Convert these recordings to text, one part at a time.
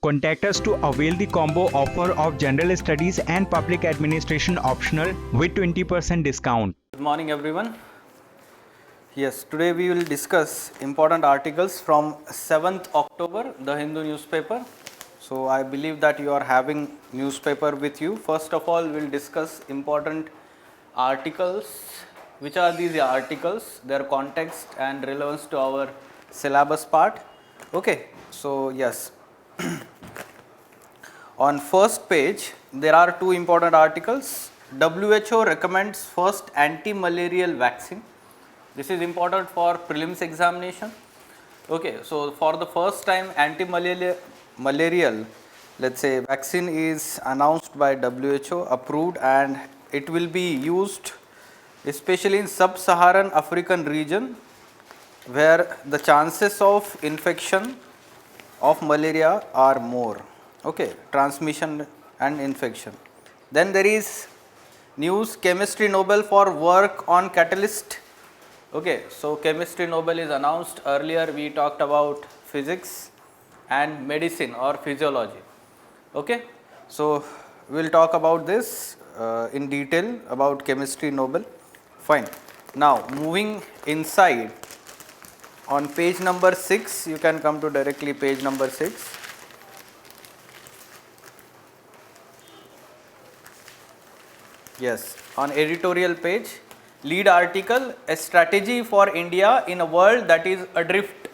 Contact us to avail the combo offer of General Studies and Public Administration optional with 20% discount. Good morning everyone. Yes, today we will discuss important articles from 7th October, the Hindu newspaper. So I believe that you are having newspaper with you. First of all, we will discuss important articles. Which are these articles? Their context and relevance to our syllabus part. Okay, so yes. On first page, there are two important articles. WHO recommends first anti-malarial vaccine. This is important for prelims examination. Okay, so for the first time, anti-malarial, let's say, vaccine is announced by WHO, approved, and it will be used especially in sub-Saharan African region, where the chances of infection of malaria are more. Okay, transmission and infection. Then there is news, chemistry Nobel for work on catalyst. Okay, so chemistry Nobel is announced. Earlier we talked about physics and medicine or physiology. Okay, so we will talk about this in detail about chemistry Nobel. Fine. Now moving inside, on page number 6, you can come to directly page number 6. Yes, on editorial page, lead article, a strategy for India in a world that is adrift.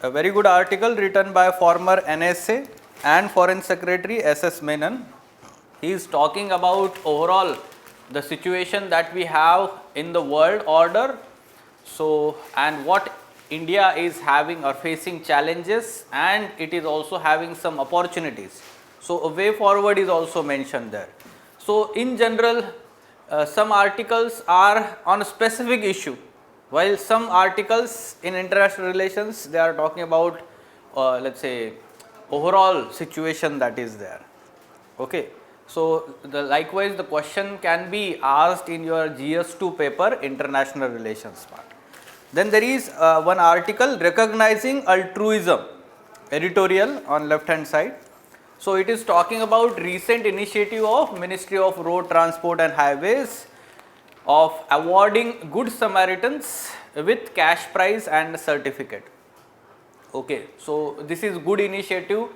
A very good article written by former NSA and Foreign Secretary SS Menon. He is talking about overall the situation that we have in the world order. So, and what India is having or facing challenges, and it is also having some opportunities. So, a way forward is also mentioned there. So, in general, some articles are on a specific issue, while some articles in international relations, they are talking about let's say overall situation that is there. Okay. So, likewise the question can be asked in your GS2 paper, international relations part. Then there is one article, recognizing altruism, editorial on left hand side. So, it is talking about recent initiative of Ministry of Road Transport and Highways of awarding Good Samaritans with cash prize and certificate. Okay, so this is good initiative,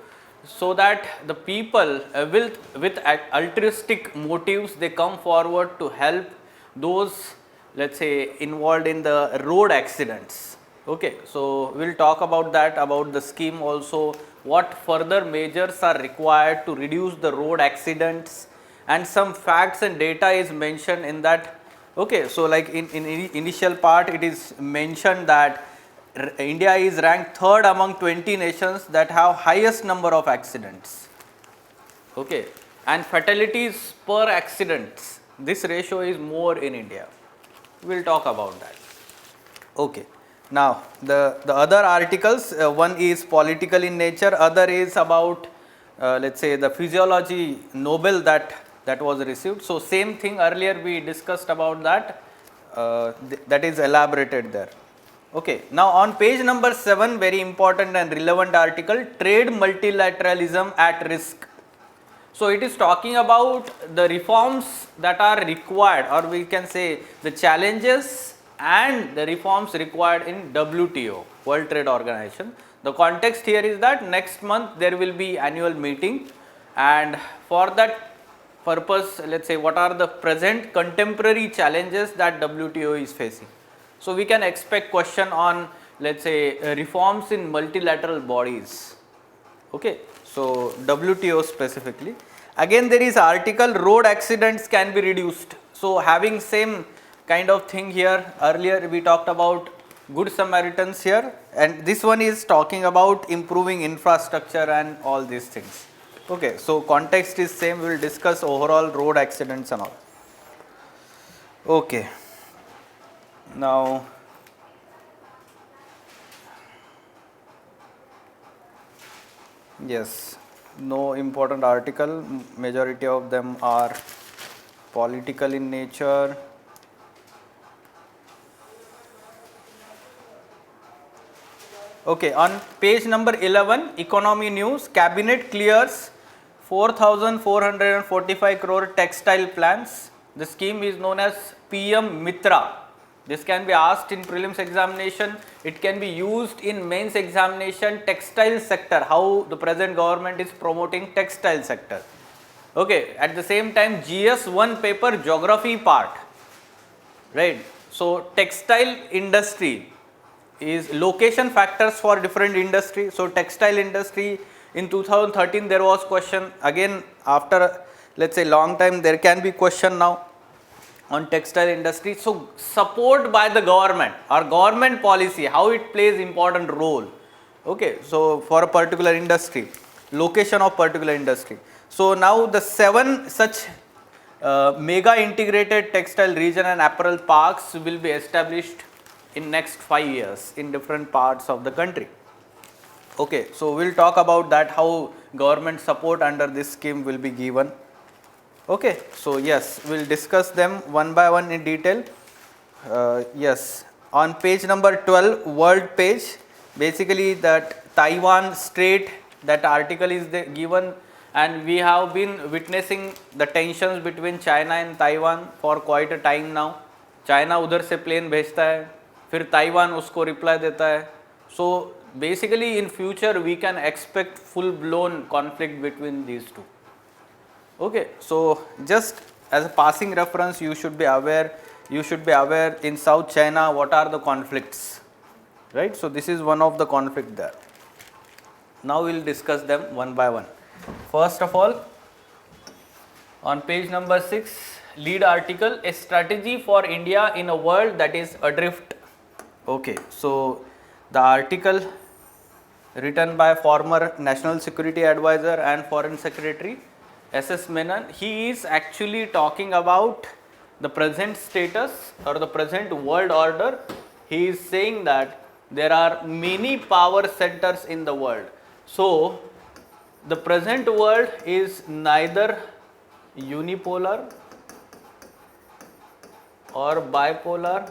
so that the people with altruistic motives, they come forward to help those, let's say, involved in the road accidents. Okay, so we will talk about that, about the scheme also, what further measures are required to reduce the road accidents, and some facts and data is mentioned in that. Okay, so like in initial part, it is mentioned that India is ranked third among 20 nations that have highest number of accidents. Okay, and fatalities per accidents, this ratio is more in India. We will talk about that. Okay. Now the other articles, one is political in nature, other is about let's say the physiology Nobel that was received. So same thing, earlier we discussed about that, that is elaborated there. Okay. Now on page number 7, very important and relevant article, trade multilateralism at risk. So it is talking about the reforms that are required, or we can say the challenges and the reforms required in WTO, World Trade Organization. The context here is that next month there will be annual meeting, and for that purpose, let's say, what are the present contemporary challenges that WTO is facing. So we can expect question on, let's say, reforms in multilateral bodies. Okay. So WTO specifically. Again there is article, road accidents can be reduced. So having same kind of thing here, earlier we talked about Good Samaritans here, and this one is talking about improving infrastructure and all these things. Okay, so context is same, we will discuss overall road accidents and all. Okay. Now yes, no important article, majority of them are political in nature. Okay, on page number 11, economy news, cabinet clears 4,445 crore textile plans. The scheme is known as PM Mitra. This can be asked in prelims examination. It can be used in mains examination. Textile sector, how the present government is promoting textile sector. Okay, at the same time, GS1 paper geography part, right? So textile industry is location factors for different industry. So textile industry in 2013 there was question, again after let's say long time there can be question now on textile industry. So support by the government or government policy, how it plays important role. Okay, so for a particular industry, location of particular industry. So now the 7 such mega integrated textile region and apparel parks will be established in next 5 years in different parts of the country. Okay, so we'll talk about that, how government support under this scheme will be given. Okay, so yes, we'll discuss them one by one in detail. Yes, on page number 12, world page, basically that Taiwan Strait, that article is given, and we have been witnessing the tensions between China and Taiwan for quite a time now. China उधर से plane भेजता है, फिर Taiwan उसको reply देता है. So basically in future we can expect full blown conflict between these two. Okay, so just as a passing reference, you should be aware in South China what are the conflicts, right? So this is one of the conflict there. Now we will discuss them one by one. First of all, on page number 6, lead article, a strategy for India in a world that is adrift. Okay, so the article written by former National Security Advisor and Foreign Secretary S.S. Menon, he is actually talking about the present status or the present world order. He is saying that there are many power centers in the world. So the present world is neither unipolar or bipolar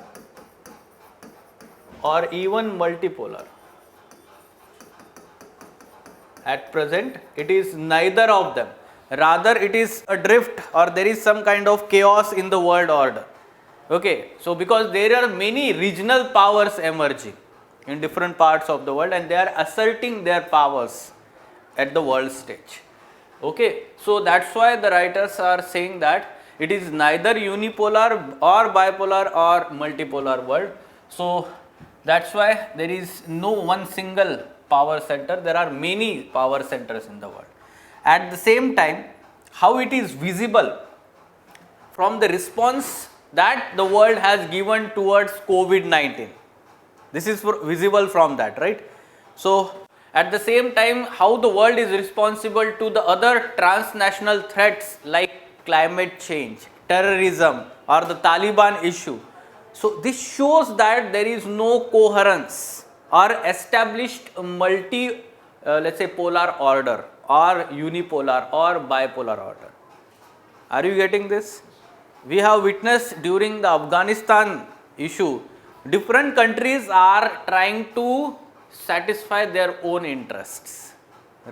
or even multipolar. At present, it is neither of them. Rather, it is adrift, or there is some kind of chaos in the world order. Okay, so because there are many regional powers emerging in different parts of the world and they are asserting their powers at the world stage. Okay, so that's why the writers are saying that it is neither unipolar or bipolar or multipolar world. So that's why there is no one single power center, there are many power centers in the world. At the same time, how it is visible from the response that the world has given towards COVID-19. This is visible from that, right? So at the same time, how the world is responsible to the other transnational threats like climate change, terrorism or the Taliban issue. So this shows that there is no coherence or established let's say polar order or unipolar or bipolar order. Are you getting this? We have witnessed during the Afghanistan issue, different countries are trying to satisfy their own interests,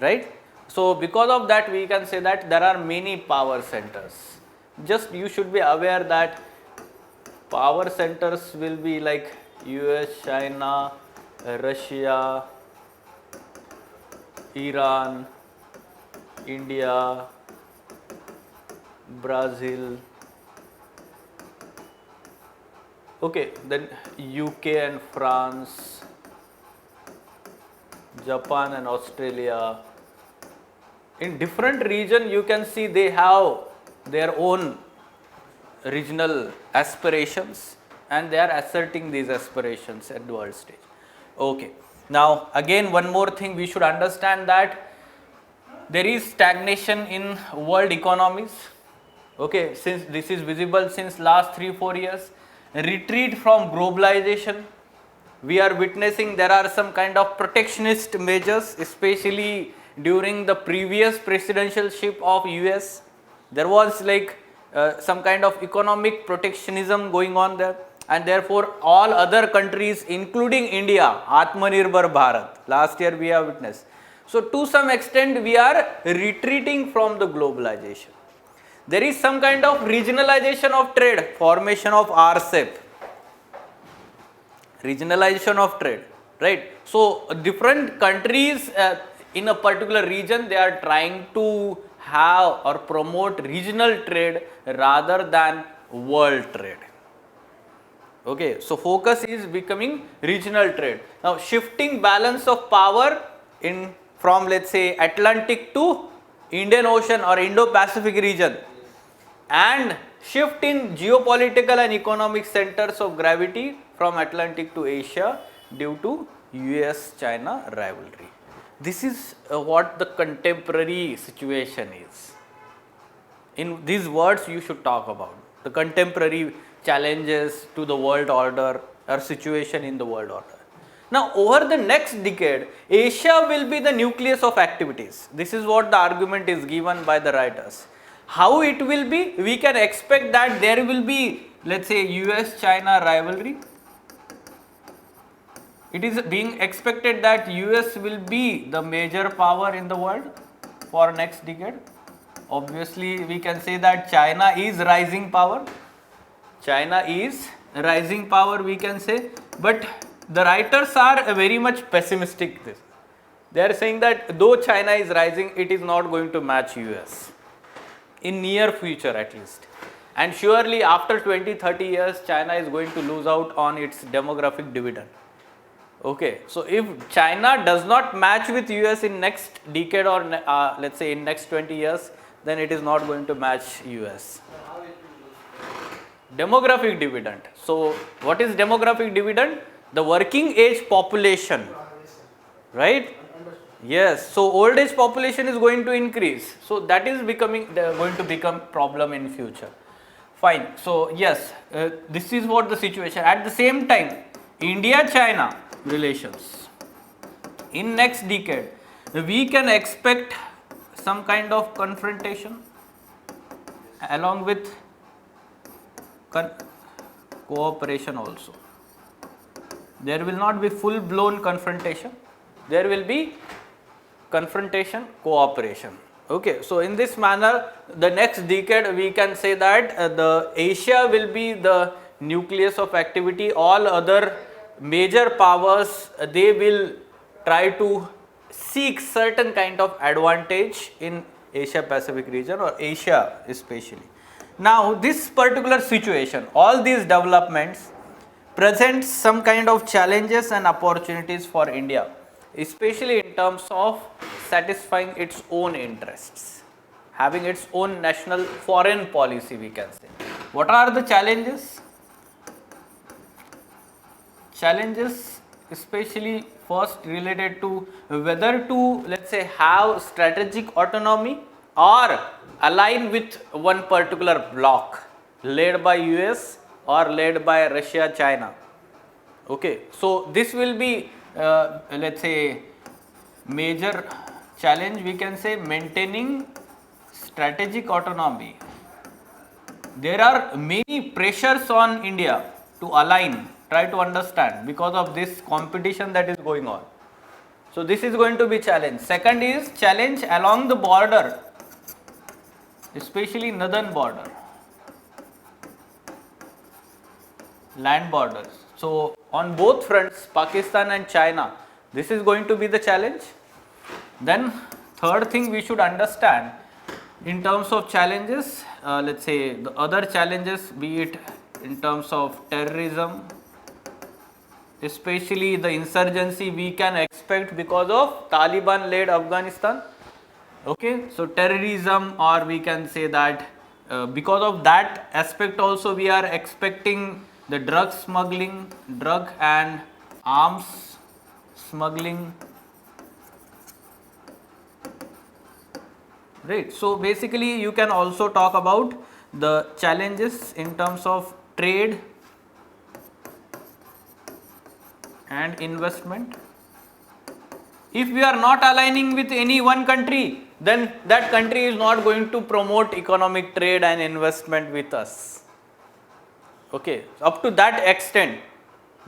right? So because of that, we can say that there are many power centers. Just you should be aware that power centers will be like US, China, Russia, Iran, India, Brazil, okay, then UK and France, Japan and Australia. In different region you can see they have their own regional aspirations and they are asserting these aspirations at the world stage. Okay, now again one more thing we should understand that there is stagnation in world economies. Okay, since this is visible since last 3-4 years, retreat from globalization. We are witnessing there are some kind of protectionist measures, especially during the previous presidentialship of US. There was like some kind of economic protectionism going on there. and therefore all other countries including India, Atmanirbhar Bharat, last year we have witnessed. So to some extent we are retreating from the globalization. There is some kind of regionalization of trade, formation of RCEP, regionalization of trade, right? So different countries in a particular region, they are trying to have or promote regional trade rather than world trade. Okay, so focus is becoming regional trade. Now shifting balance of power in from, let's say, Atlantic to Indian Ocean or Indo-Pacific region, and shift in geopolitical and economic centers of gravity from Atlantic to Asia due to US-China rivalry. This is what the contemporary situation is. In these words you should talk about the contemporary challenges to the world order or situation in the world order. Now over the next decade, Asia will be the nucleus of activities. This is what the argument is given by the writers. How it will be? We can expect that there will be, let's say, US-China rivalry. It is being expected that US will be the major power in the world for next decade. Obviously, we can say that China is rising power. China is rising power, we can say, but the writers are very much pessimistic. They are saying that though China is rising, it is not going to match US in near future at least. And surely after 20-30 years, China is going to lose out on its demographic dividend. Okay, so if China does not match with US in next decade or let's say in next 20 years, then it is not going to match US. Demographic dividend. So what is demographic dividend? The working age population, right? Yes, so old age population is going to increase. So that is going to become problem in future. Fine. So yes, this is what the situation. At the same time, India-China relations in next decade, we can expect some kind of confrontation along with cooperation also. There will not be full blown confrontation, there will be confrontation, cooperation. Okay, so in this manner, the next decade we can say that the Asia will be the nucleus of activity. All other major powers, they will try to seek certain kind of advantage in Asia Pacific region or Asia especially. Now this particular situation, all these developments presents some kind of challenges and opportunities for India, especially in terms of satisfying its own interests, having its own national foreign policy, we can say. What are the challenges? Challenges especially first related to whether to, let's say, have strategic autonomy or align with one particular bloc led by US or led by Russia, China. Okay, so this will be let's say major challenge, we can say, maintaining strategic autonomy. There are many pressures on India to align, try to understand, because of this competition that is going on. So this is going to be challenge. Second is challenge along the border, especially northern border, land borders. So on both fronts, Pakistan and China, this is going to be the challenge. Then third thing we should understand in terms of challenges, let's say the other challenges, be it in terms of terrorism, especially the insurgency we can expect because of Taliban led Afghanistan. Okay, so terrorism, or we can say that because of that aspect also we are expecting the drug smuggling, drug and arms smuggling. Right. So basically you can also talk about the challenges in terms of trade and investment. If we are not aligning with any one country, then that country is not going to promote economic trade and investment with us. Okay, up to that extent.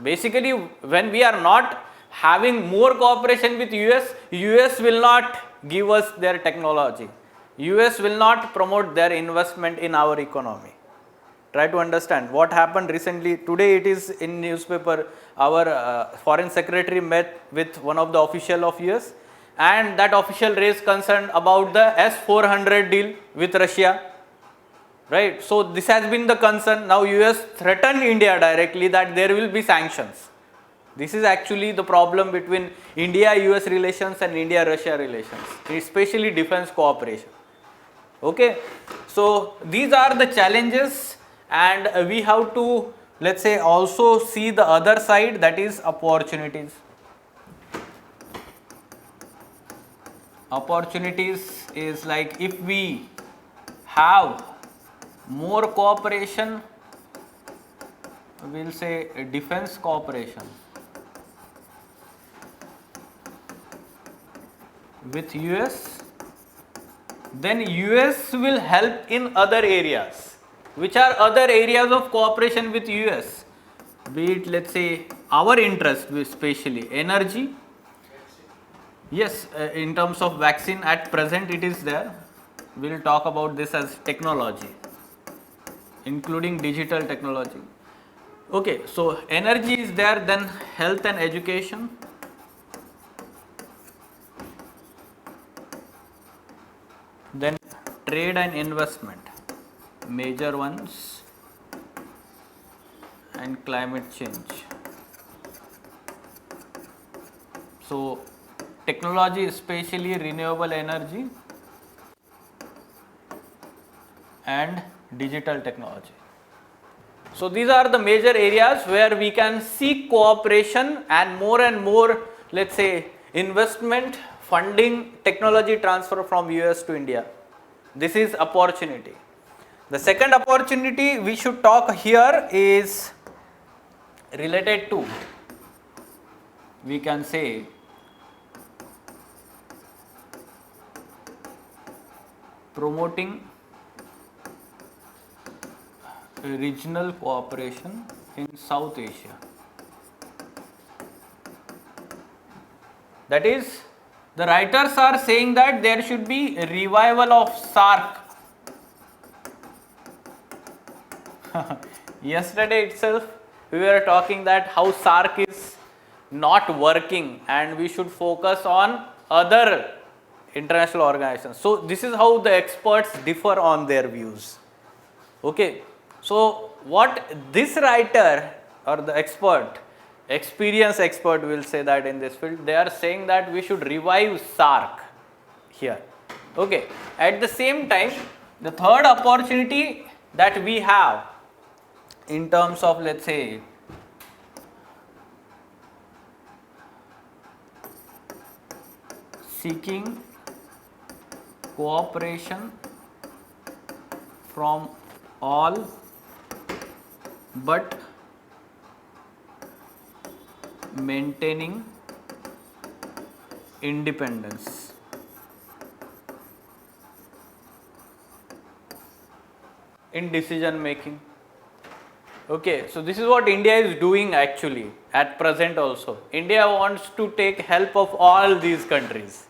Basically, when we are not having more cooperation with US will not give us their technology. US will not promote their investment in our economy. Try to understand what happened recently. Today it is in newspaper, our foreign secretary met with one of the official of US, and that official raised concern about the S-400 deal with Russia. Right. So this has been the concern. Now US threatened India directly that there will be sanctions. This is actually the problem between India-US relations and India-Russia relations, especially defense cooperation. Okay. So these are the challenges, and we have to, let's say, also see the other side, that is opportunities. Opportunities is like if we have more cooperation, we will say defense cooperation with US, then US will help in other areas. Which are other areas of cooperation with US? Be it, let's say, our interest, especially energy. Yes, in terms of vaccine, at present it is there. We will talk about this as technology, including digital technology. Okay, so energy is there, then health and education, then trade and investment, major ones, and climate change. So technology, especially renewable energy and digital technology. So these are the major areas where we can seek cooperation and more, let's say, investment, funding, technology transfer from US to India. This is opportunity. The second opportunity we should talk here is related to, we can say, promoting regional cooperation in South Asia. That is, the writers are saying that there should be a revival of SAARC. Yesterday itself we were talking that how SAARC is not working and we should focus on other international organizations. So this is how the experts differ on their views. Okay. So what this writer or the expert, experienced expert will say that in this field, they are saying that we should revive SAARC here. Okay. At the same time, the third opportunity that we have in terms of, let's say, seeking cooperation from all but maintaining independence. In decision making. Okay, so this is what India is doing actually at present also. India wants to take help of all these countries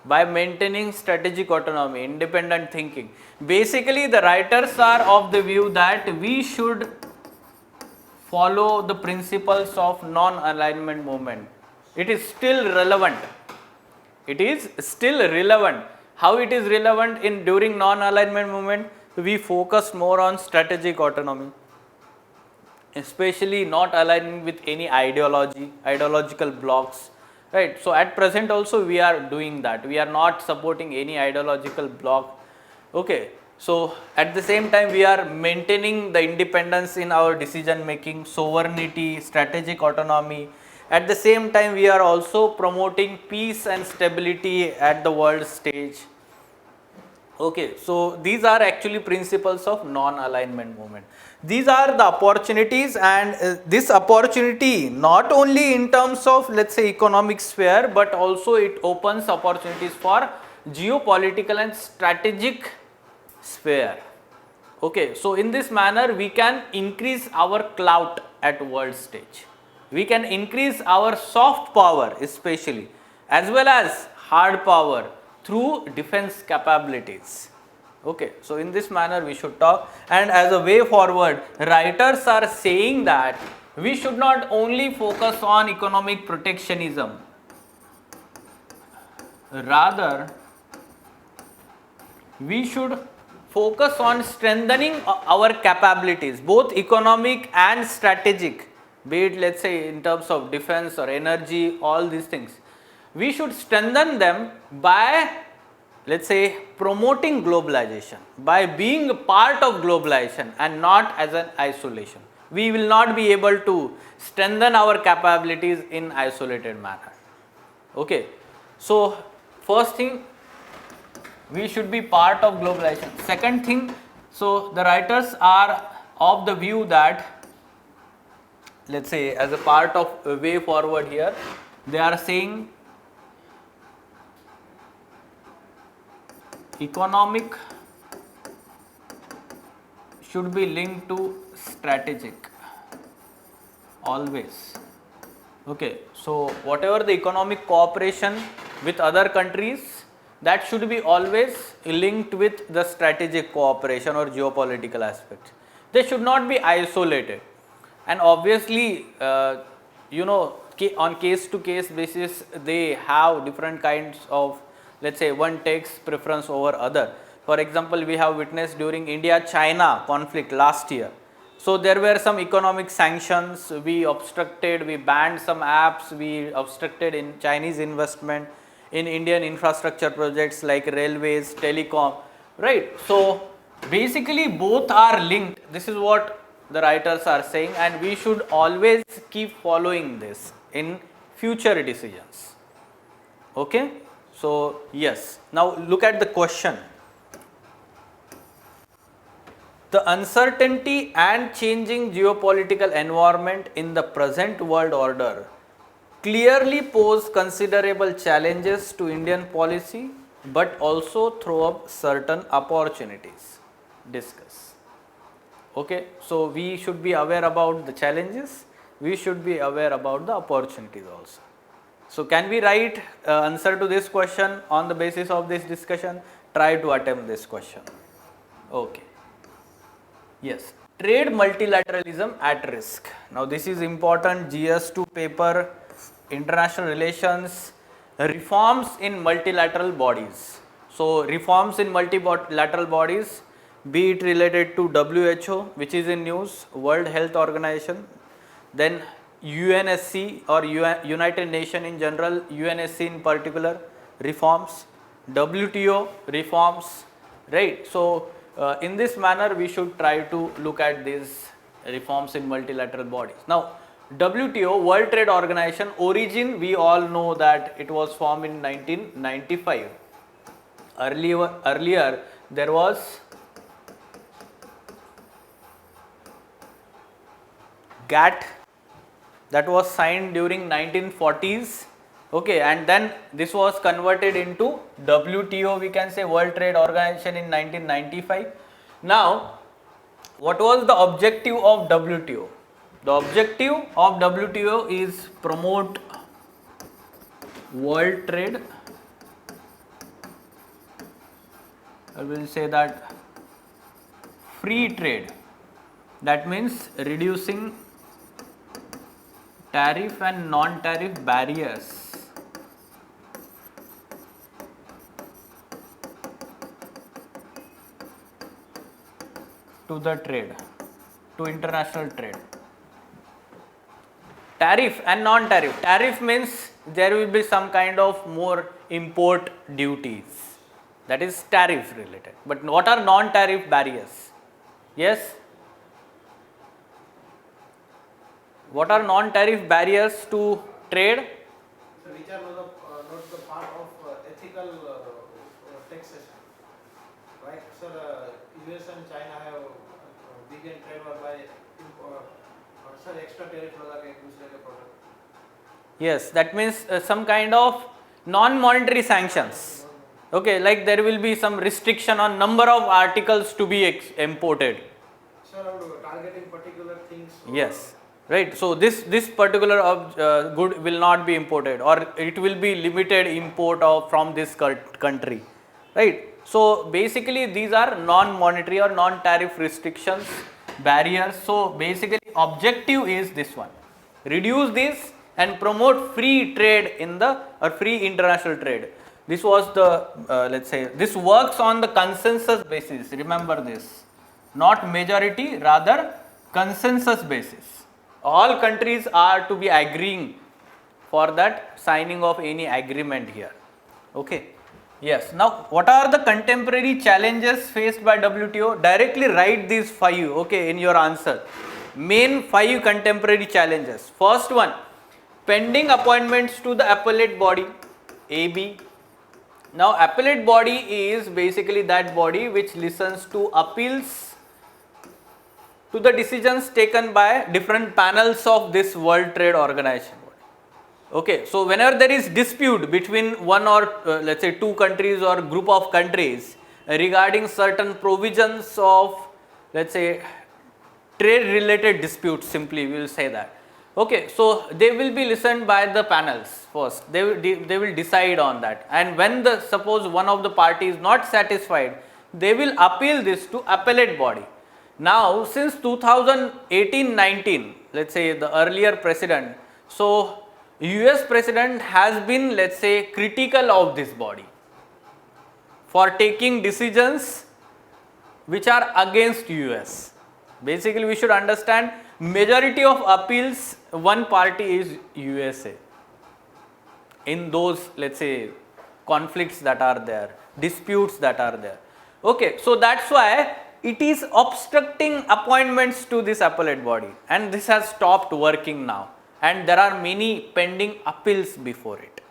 by maintaining strategic autonomy, independent thinking. Basically, the writers are of the view that we should follow the principles of non-alignment movement. It is still relevant. It is still relevant. How it is relevant in during non-alignment movement? We focus more on strategic autonomy, especially not aligning with any ideology, ideological blocks. Right. So at present also we are doing that. We are not supporting any ideological block. Okay. So at the same time we are maintaining the independence in our decision making, sovereignty, strategic autonomy. At the same time we are also promoting peace and stability at the world stage. Okay, so these are actually principles of non-alignment movement. These are the opportunities, and this opportunity not only in terms of, let's say, economic sphere, but also it opens opportunities for geopolitical and strategic sphere. Okay, so in this manner we can increase our clout at world stage. We can increase our soft power especially as well as hard power through defense capabilities. Okay, so in this manner we should talk, and as a way forward writers are saying that we should not only focus on economic protectionism, rather we should focus on strengthening our capabilities, both economic and strategic, be it let's say in terms of defense or energy, all these things. We should strengthen them by, let's say, promoting globalization, by being a part of globalization and not as an isolation. We will not be able to strengthen our capabilities in isolated manner. Okay, so first thing, we should be part of globalization. Second thing, so the writers are of the view that, let's say, as a part of a way forward here, they are saying economic should be linked to strategic always. Okay, so whatever the economic cooperation with other countries, that should be always linked with the strategic cooperation or geopolitical aspects. They should not be isolated, and obviously on case to case basis they have different kinds of, let's say, one takes preference over other. For example, we have witnessed during India-China conflict last year. So there were some economic sanctions, we obstructed, we banned some apps, we obstructed in Chinese investment in Indian infrastructure projects like railways, telecom, right? So basically both are linked. This is what the writers are saying, and we should always keep following this in future decisions. Okay, so yes, now look at the question. The uncertainty and changing geopolitical environment in the present world order clearly pose considerable challenges to Indian policy, but also throw up certain opportunities. Discuss. Okay, so we should be aware about the challenges, we should be aware about the opportunities also. So can we write answer to this question on the basis of this discussion? Try to attempt this question. Okay. Yes, trade multilateralism at risk. Now this is important, GS2 paper, international relations, reforms in multilateral bodies. So reforms in multilateral bodies, be it related to WHO, which is in news, World Health Organization, then UNSC or United Nations in general, UNSC in particular, reforms, WTO reforms, right? So in this manner we should try to look at these reforms in multilateral bodies. Now WTO, World Trade Organization, origin we all know that it was formed in 1995. Earlier there was GATT that was signed during 1940s. Okay, and then this was converted into WTO, we can say World Trade Organization, in 1995. Now, what was the objective of WTO? The objective of WTO is promote world trade. I will say that free trade. That means reducing tariff and non-tariff barriers to the trade, to international trade. Tariff and non-tariff. Tariff means there will be some kind of more import duties. That is tariff related. But what are non-tariff barriers? Yes? What are non-tariff barriers to trade? So which are not the part of ethical taxation, right? So the US and China have begun trade war by extra tariff लगा के एक दूसरे के product. Yes, that means some kind of non-monetary sanctions. Okay, like there will be some restriction on number of articles to be imported. Sir, targeting particular things. Yes, right. So this particular good will not be imported, or it will be limited import of from this country, right? So basically these are non-monetary or non-tariff restrictions, barriers. So basically objective is this one: reduce this and promote free trade in the or free international trade. This was the let's say this works on the consensus basis. Remember this, not majority, rather consensus basis. All countries are to be agreeing for that signing of any agreement here. Okay. Yes. Now, what are the contemporary challenges faced by WTO? Directly write these 5, okay, in your answer. Main 5 contemporary challenges. First one, pending appointments to the appellate body, AB. Now, appellate body is basically that body which listens to appeals to the decisions taken by different panels of this World Trade Organization. Okay, so whenever there is dispute between one or let's say 2 countries or group of countries regarding certain provisions of, let's say, trade related disputes, simply we will say that. Okay, so they will be listened by the panels first, they will decide on that, and when the suppose one of the party is not satisfied, they will appeal this to appellate body. Now since 2018-19, let's say the earlier president, so US president has been, let's say, critical of this body for taking decisions which are against US. Basically we should understand majority of appeals one party is USA in those, let's say, conflicts that are there, disputes that are there. Okay, so that's why it is obstructing appointments to this appellate body, and this has stopped working now, and there are many pending appeals before it.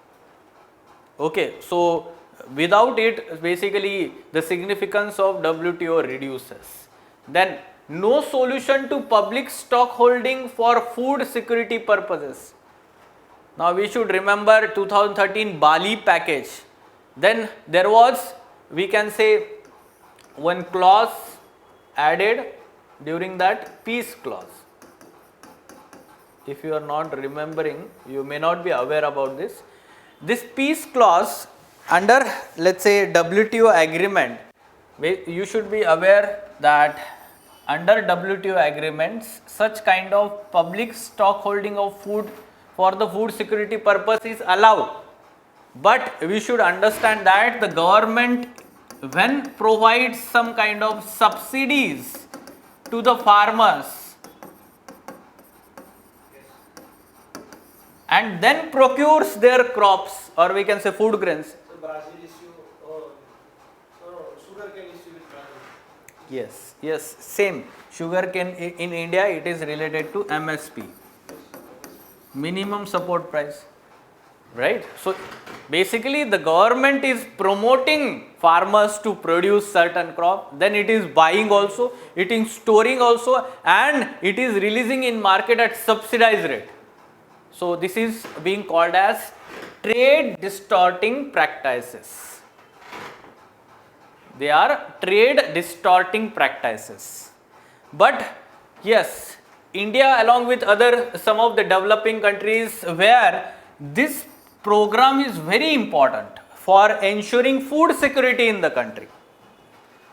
Okay, so without it, basically the significance of WTO reduces. Then no solution to public stock holding for food security purposes. Now we should remember 2013 Bali package. Then there was, we can say, one clause added during that, peace clause. If you are not remembering, you may not be aware about this. This peace clause under, let's say, WTO agreement, you should be aware that under WTO agreements, such kind of public stock holding of food for the food security purpose is allowed. But we should understand that the government, when provides some kind of subsidies to the farmers and then procures their crops, or we can say food grains. So Brazil issue, sugarcane issue with Brazil. Yes, yes, same. Sugarcane in India, it is related to MSP, minimum support price, right? So basically the government is promoting farmers to produce certain crop, then it is buying also, it is storing also, and it is releasing in market at subsidized rate. So this is being called as trade distorting practices. They are trade distorting practices. But yes, India along with some of the developing countries where this program is very important for ensuring food security in the country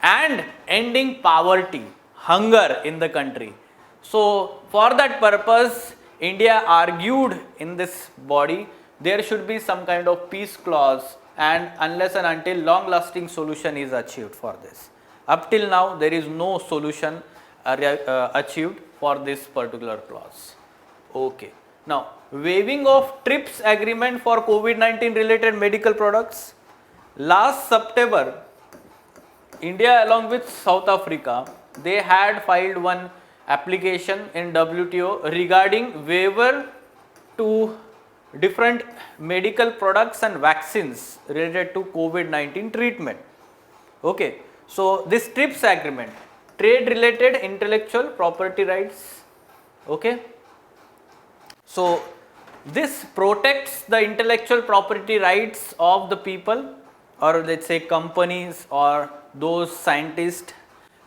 and ending poverty, hunger in the country. So for that purpose, India argued in this body there should be some kind of peace clause, and unless and until long lasting solution is achieved for this. Up till now there is no solution achieved for this particular clause. Okay. Now waiving of TRIPS agreement for COVID-19 related medical products. Last September, India along with South Africa, they had filed one application in WTO regarding waiver to different medical products and vaccines related to COVID-19 treatment. Okay, so this TRIPS agreement, trade related intellectual property rights. Okay, so this protects the intellectual property rights of the people. or let's say companies or those scientists.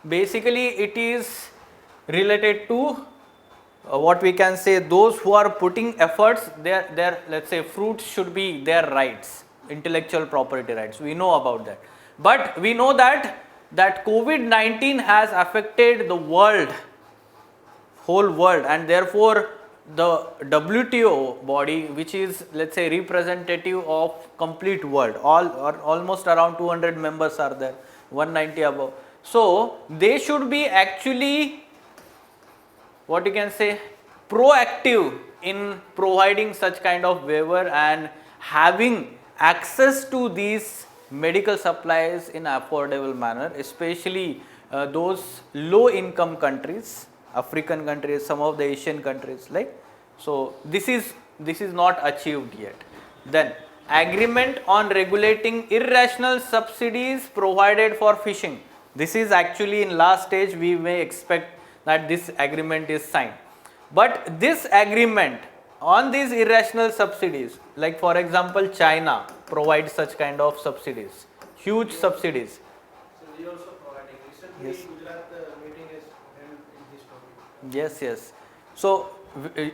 Basically it is related to what we can say, those who are putting efforts, their let's say fruits should be their rights, intellectual property rights. We know about that, but we know that COVID-19 has affected the world, whole world, and therefore the WTO body, which is let's say representative of complete world, all or almost around 200 members are there, 190 above. So they should be actually, what you can say, proactive in providing such kind of waiver and having access to these medical supplies in affordable manner, especially those low income countries, African countries, some of the Asian countries, like. So this is not achieved yet. Then agreement on regulating irrational subsidies provided for fishing. This is actually in last stage. We may expect that this agreement is signed, but this agreement on these irrational subsidies, like for example China provides such kind of subsidies, huge subsidies. So we also providing. Recently, Yes. Gujarat meeting is held in this topic. Yes, yes. So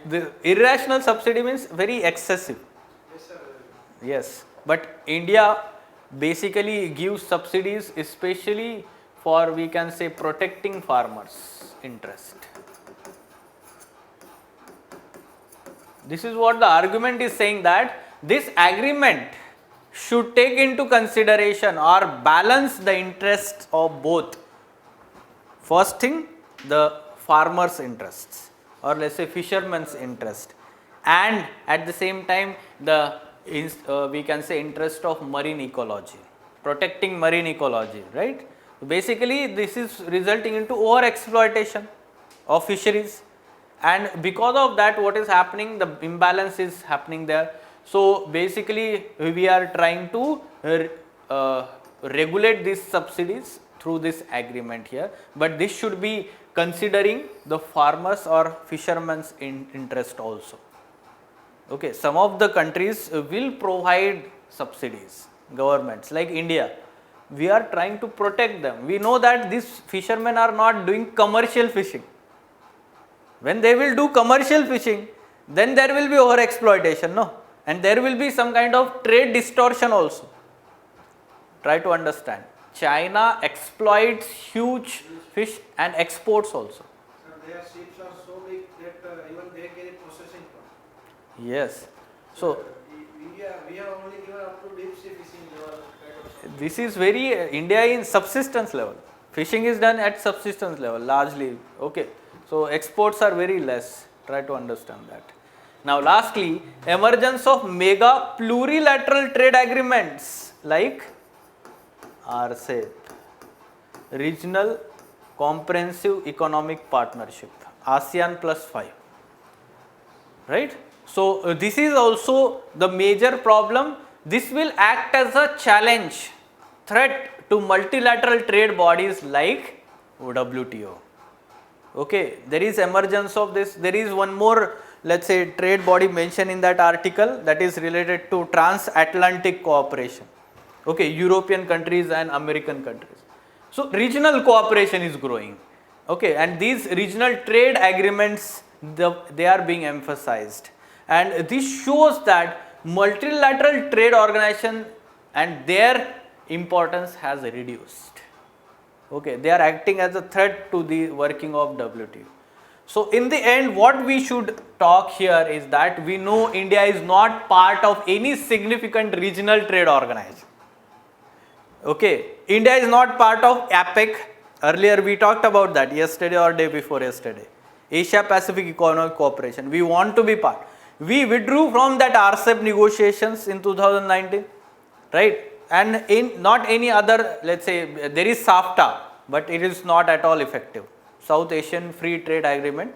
the irrational subsidy means very excessive. Yes, sir. Yes, but India basically gives subsidies especially for, we can say, protecting farmers' interest. This is what the argument is saying, that this agreement should take into consideration or balance the interests of both. First thing, the farmers' interests, or let's say fishermen's interest, and at the same time the we can say interest of marine ecology, protecting marine ecology, right? Basically this is resulting into over exploitation of fisheries, and because of that what is happening, the imbalance is happening there. So basically we are trying to regulate these subsidies through this agreement here, but this should be considering the farmers or fishermen's interest also. Okay, some of the countries will provide subsidies, governments like India, we are trying to protect them. We know that these fishermen are not doing commercial fishing. When they will do commercial fishing, then there will be over exploitation, no, and there will be some kind of trade distortion also. Try to understand. China exploits huge fish and exports also. Sir, their ships are so big that even they carry processing plant. Yes. So India, we have only given up to deep sea fishing level kind of. this is very India in subsistence level. Fishing is done at subsistence level largely. Okay. So exports are very less. Try to understand that. Now lastly, emergence of mega plurilateral trade agreements like RCEP, Regional Comprehensive Economic Partnership, ASEAN plus 5, right? So this is also the major problem. This will act as a challenge, threat to multilateral trade bodies like WTO. Okay, there is emergence of this. There is one more, let's say, trade body mentioned in that article, that is related to transatlantic cooperation. Okay, European countries and American countries. So regional cooperation is growing. Okay, and these regional trade agreements, they are being emphasized, and this shows that multilateral trade organization and their importance has reduced. Okay, they are acting as a threat to the working of WTO. So in the end, what we should talk here is that we know India is not part of any significant regional trade organization. Okay, India is not part of APEC. Earlier we talked about that yesterday or day before yesterday. Asia Pacific Economic Cooperation. We want to be part. We withdrew from that RCEP negotiations in 2019, right? And in not any other, let's say, there is SAFTA, but it is not at all effective. South Asian Free Trade Agreement,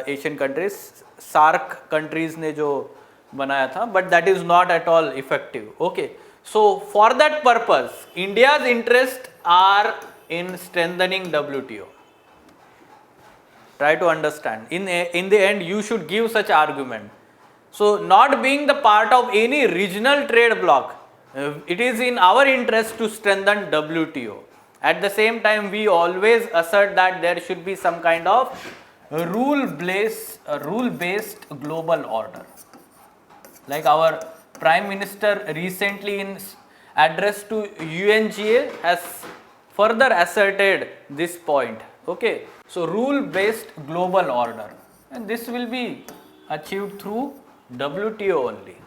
Asian countries, SAARC countries ने जो बनाया था, but that is not at all effective. Okay, so for that purpose, India's interests are in strengthening WTO. Try to understand. In the end, you should give such argument. So not being the part of any regional trade bloc, It is in our interest to strengthen WTO. At the same time, we always assert that there should be some kind of rule-based global order. Like our Prime Minister recently in address to UNGA has further asserted this point. Okay, so rule-based global order, and this will be achieved through WTO only.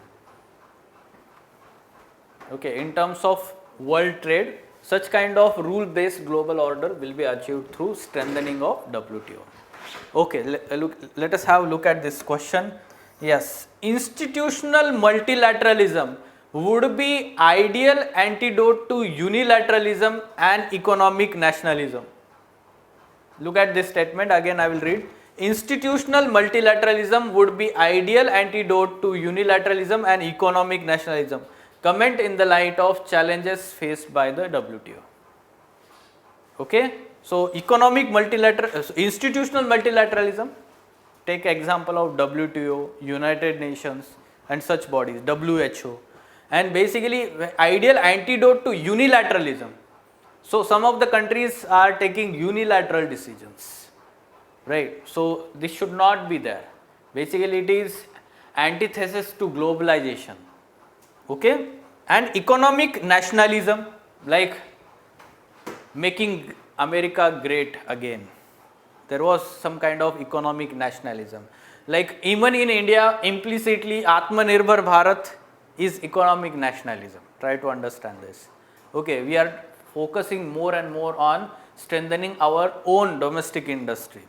Okay, in terms of world trade, such kind of rule-based global order will be achieved through strengthening of WTO. Okay, let us have a look at this question. Yes, institutional multilateralism would be ideal antidote to unilateralism and economic nationalism. Look at this statement again, I will read. Institutional multilateralism would be ideal antidote to unilateralism and economic nationalism. Comment in the light of challenges faced by the WTO. Okay, so institutional multilateralism, take example of WTO, United Nations and such bodies, WHO, and basically ideal antidote to unilateralism. So some of the countries are taking unilateral decisions, right? So this should not be there. Basically it is antithesis to globalization. Okay, and economic nationalism, like making America great again. There was some kind of economic nationalism. Like even in India, implicitly Atmanirbhar Bharat is economic nationalism. Try to understand this. Okay, we are focusing more and more on strengthening our own domestic industry.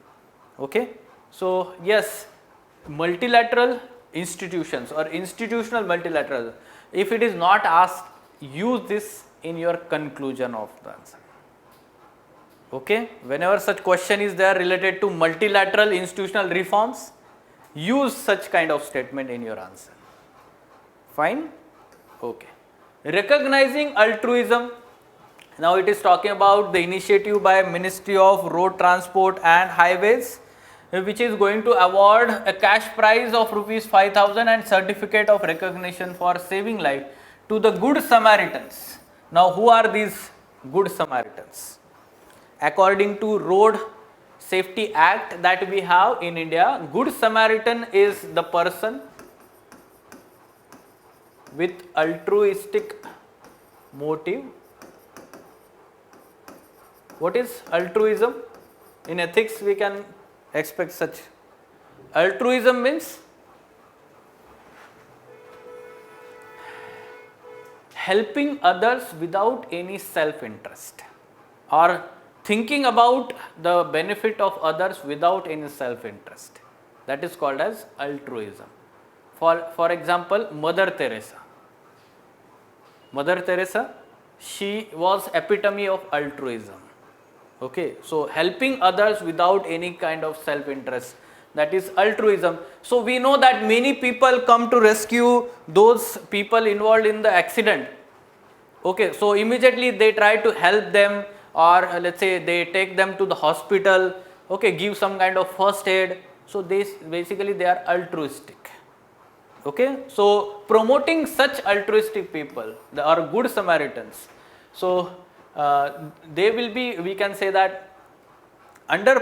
Okay, so yes, multilateral institutions or institutional multilateral. If it is not asked, use this in your conclusion of the answer. Okay, whenever such question is there related to multilateral institutional reforms, use such kind of statement in your answer. Fine? Okay. Recognizing altruism. Now it is talking about the initiative by Ministry of Road Transport and Highways, which is going to award a cash prize of rupees 5,000 and certificate of recognition for saving life to the Good Samaritans. Now who are these Good Samaritans? According to Road Safety Act that we have in India, Good Samaritan is the person with altruistic motive. What is altruism? In ethics we can expect such. Altruism means helping others without any self-interest, or thinking about the benefit of others without any self-interest. That is called as altruism. For example, Mother Teresa. Mother Teresa, she was epitome of altruism. Okay, so helping others without any kind of self-interest, that is altruism. So we know that many people come to rescue those people involved in the accident. Okay, so immediately they try to help them, or let's say they take them to the hospital, okay, give some kind of first aid. So they basically they are altruistic. Okay, so promoting such altruistic people, they are Good Samaritans. So they will be, we can say that under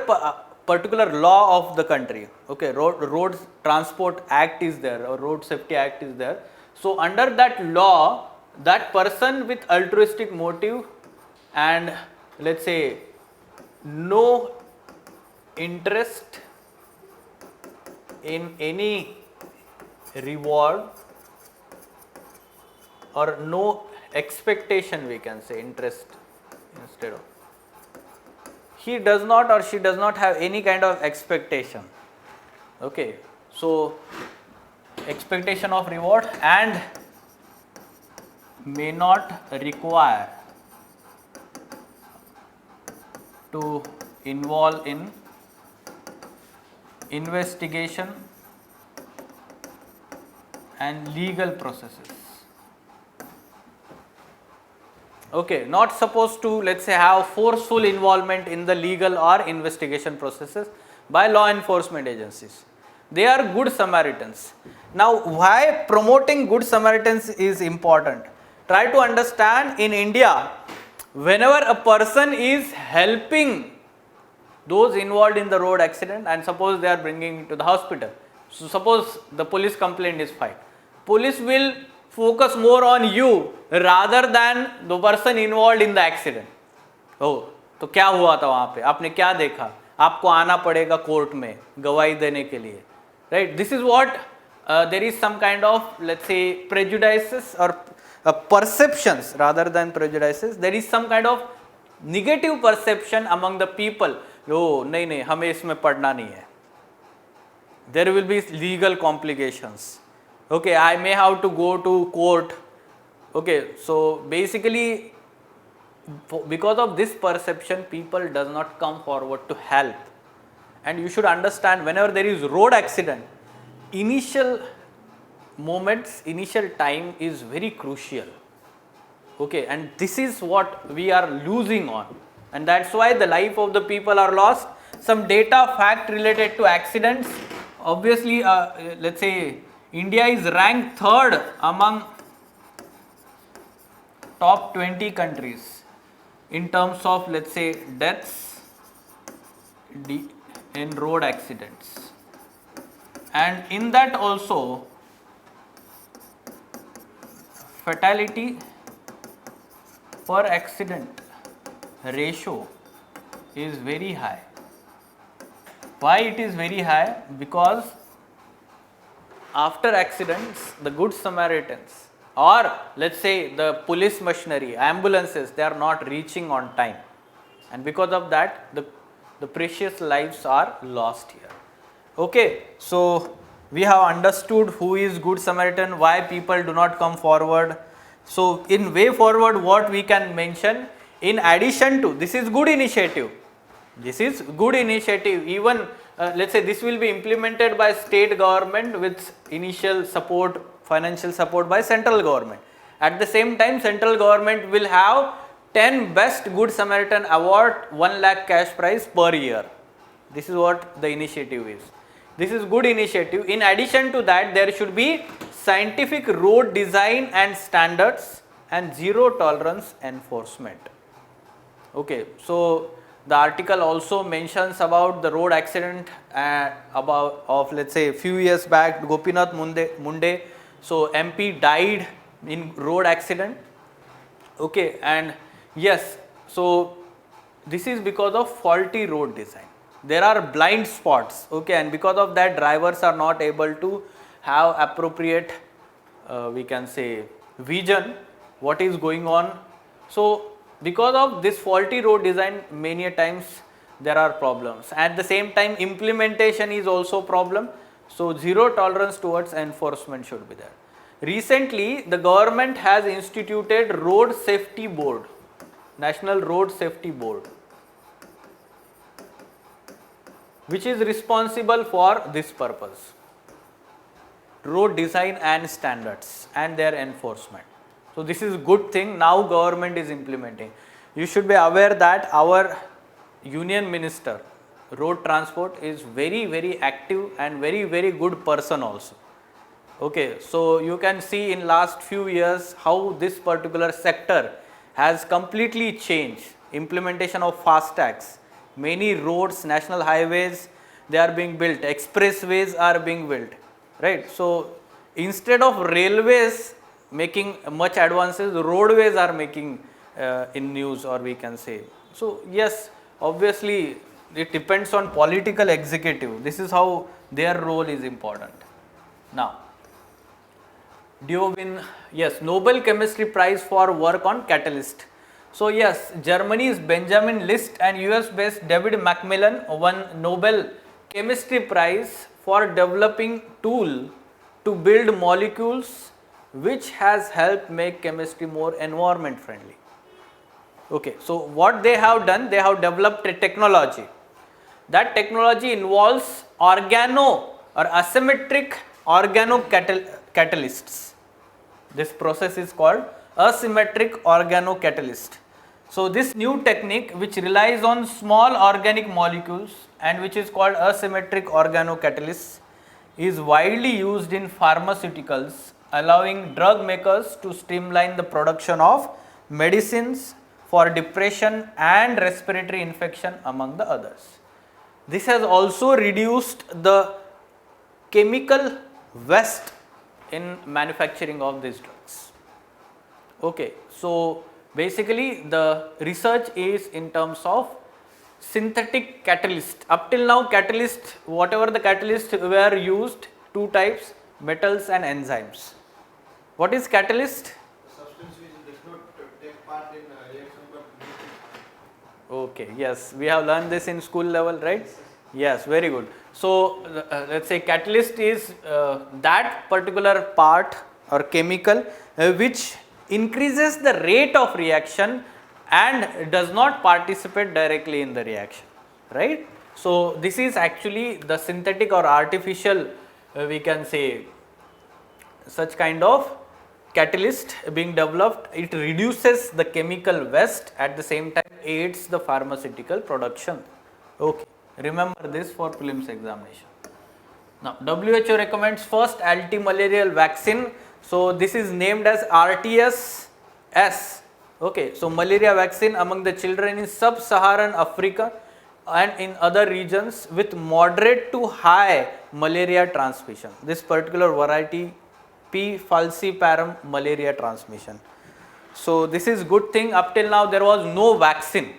particular law of the country. Okay, Road Transport Act is there, or Road Safety Act is there. So under that law, that person with altruistic motive and let's say no interest in any reward, or no expectation, we can say interest instead of, he does not or she does not have any kind of expectation. Okay, so expectation of reward and may not require to involve in investigation and legal processes. Okay, not supposed to, let's say, have forceful involvement in the legal or investigation processes by law enforcement agencies. They are Good Samaritans. Now, why promoting Good Samaritans is important? Try to understand, in India, whenever a person is helping those involved in the road accident, and suppose they are bringing to the hospital, so suppose the police complaint is filed, police will focus more on you rather than the person involved in the accident. Oh, तो क्या हुआ था वहाँ पे, आपने क्या देखा, आपको आना पड़ेगा कोर्ट में गवाही देने के लिए, right? This is what there is some kind of, let's say, prejudices or perceptions rather than prejudices. There is some kind of negative perception among the people. Oh, नहीं नहीं, हमें इसमें पढ़ना नहीं है. There will be legal complications. Okay, I may have to go to court. Okay, so basically, because of this perception, people does not come forward to help. And you should understand, whenever there is road accident, initial moments, initial time is very crucial. Okay, and this is what we are losing on, and that's why the life of the people are lost. Some data fact related to accidents. Obviously, let's say India is ranked third among top 20 countries in terms of, let's say, deaths in road accidents, and in that also fatality per accident ratio is very high. Why it is very high? Because after accidents, the Good Samaritans, or let's say the police machinery, ambulances, they are not reaching on time, and because of that the precious lives are lost here. Okay, so we have understood who is Good Samaritan, why people do not come forward. So in way forward, what we can mention, in addition to this is good initiative, even let's say this will be implemented by state government with initial support, financial support by central government. At the same time, central government will have 10 best Good Samaritan award, 1 lakh cash prize per year. This is what the initiative is. This is good initiative. In addition to that, there should be scientific road design and standards and zero tolerance enforcement. Okay, so the article also mentions about the road accident of, let's say, a few years back, Gopinath Munde. So MP died in road accident. Okay, and yes, so this is because of faulty road design. There are blind spots. Okay, and because of that, drivers are not able to have appropriate, we can say, vision what is going on. So because of this faulty road design, many a times there are problems. At the same time, implementation is also problem. So zero tolerance towards enforcement should be there. Recently, the government has instituted Road Safety Board, National Road Safety Board, which is responsible for this purpose, road design and standards and their enforcement. So this is good thing, now government is implementing. You should be aware that our Union Minister, Road Transport, is very active and very good person also. Okay, so you can see in last few years how this particular sector has completely changed. Implementation of FASTags, many roads, national highways, they are being built, expressways are being built, right? So instead of railways making much advances, roadways are making in news, or we can say. So yes, obviously it depends on political executive. This is how their role is important. Now, do you win? Yes, Nobel Chemistry Prize for work on catalyst. So yes, Germany's Benjamin List and US based David Macmillan won Nobel Chemistry Prize for developing tool to build molecules which has helped make chemistry more environment friendly. Okay, so what they have done, they have developed a technology. That technology involves organo or asymmetric organocatalysts. This process is called asymmetric organocatalyst. So this new technique, which relies on small organic molecules and which is called asymmetric organocatalysts, is widely used in pharmaceuticals, allowing drug makers to streamline the production of medicines for depression and respiratory infection among the others. This has also reduced the chemical waste in manufacturing of these drugs. Okay, so basically the research is in terms of synthetic catalyst. Up till now, catalyst, whatever the catalyst were used, two types, metals and enzymes. What is catalyst? Substance which does not take part in reaction but Okay, yes, we have learned this in school level, right? Yes, very good. So, let's say catalyst is that particular part or chemical which increases the rate of reaction and does not participate directly in the reaction, right? So, this is actually the synthetic or artificial, we can say, such kind of catalyst being developed. It reduces the chemical waste, at the same time aids the pharmaceutical production. Okay, remember this for prelims examination. Now, WHO recommends first anti-malarial vaccine. So, this is named as RTS-S. Okay, so malaria vaccine among the children in sub-Saharan Africa and in other regions with moderate to high malaria transmission. This particular variety P. falciparum malaria transmission. So, this is good thing. Up till now there was no vaccine.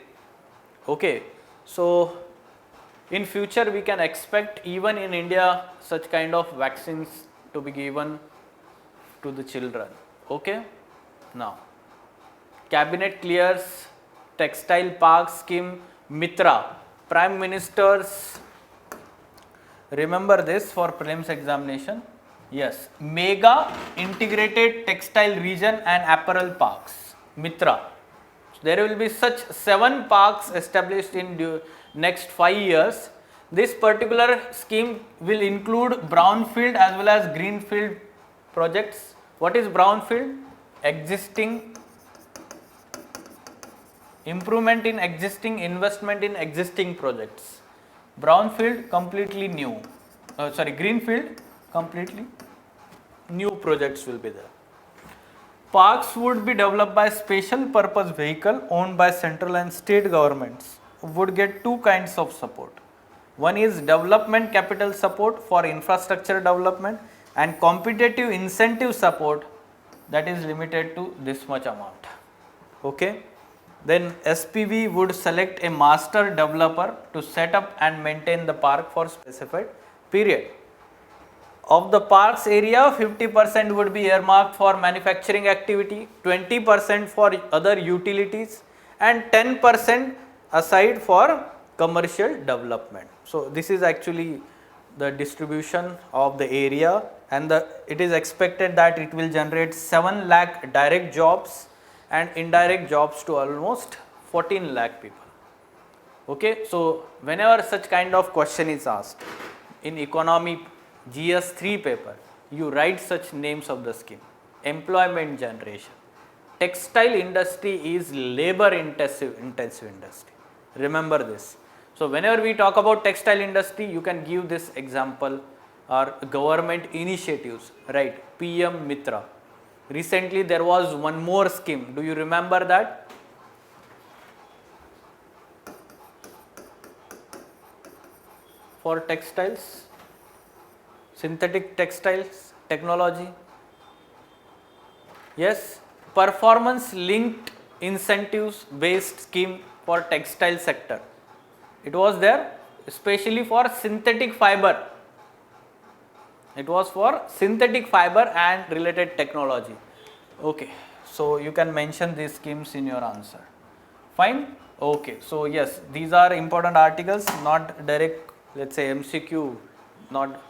Okay, so in future we can expect even in India such kind of vaccines to be given to the children. Okay, now cabinet clears textile park scheme Mitra. Prime Ministers, remember this for prelims examination. Yes, mega integrated textile region and apparel parks, Mitra. There will be such 7 parks established in next 5 years. This particular scheme will include brownfield as well as greenfield projects. What is brownfield? Existing, improvement in existing, investment in existing projects. Brownfield, completely new. Greenfield, completely new projects will be there. Parks would be developed by special purpose vehicle owned by central and state governments, would get 2 kinds of support. One is development capital support for infrastructure development and competitive incentive support, that is limited to this much amount. Okay. Then SPV would select a master developer to set up and maintain the park for specified period. Of the park's area, 50% would be earmarked for manufacturing activity, 20% for other utilities and 10% aside for commercial development. So, this is actually the distribution of the area, and it is expected that it will generate 7 lakh direct jobs and indirect jobs to almost 14 lakh people. Okay. So, whenever such kind of question is asked in economy GS3 paper, you write such names of the scheme. Employment generation. Textile industry is labor intensive industry. Remember this. So, whenever we talk about textile industry, you can give this example or government initiatives, right? PM Mitra. Recently there was one more scheme. Do you remember that? For textiles, synthetic textiles technology. Yes, performance linked incentives based scheme for textile sector. It was there especially for synthetic fiber. It was for synthetic fiber and related technology. Okay, so you can mention these schemes in your answer. Fine. Okay, so yes, these are important articles, not direct, let's say MCQ, not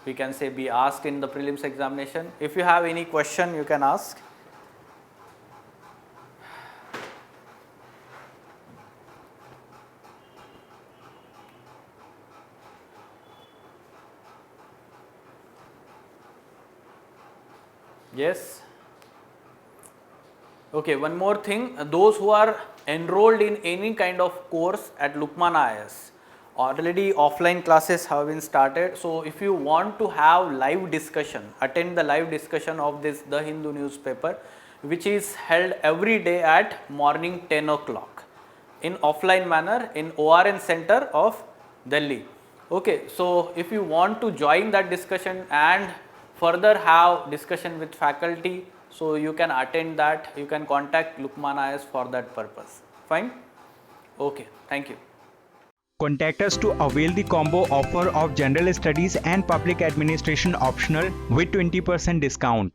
we can say be asked in the prelims examination. If you have any question, you can ask. Yes. Okay, one more thing, those who are enrolled in any kind of course at Lukman IAS Already offline classes have been started. So if you want to have live discussion, attend the live discussion of this The Hindu newspaper, which is held every day at morning 10 o'clock in offline manner in ORN Center of Delhi. Okay, so if you want to join that discussion and further have discussion with faculty, so you can attend that, you can contact Lukman IAS for that purpose. Fine? Okay, thank you. Contact us to avail the combo offer of General Studies and Public Administration optional with 20% discount.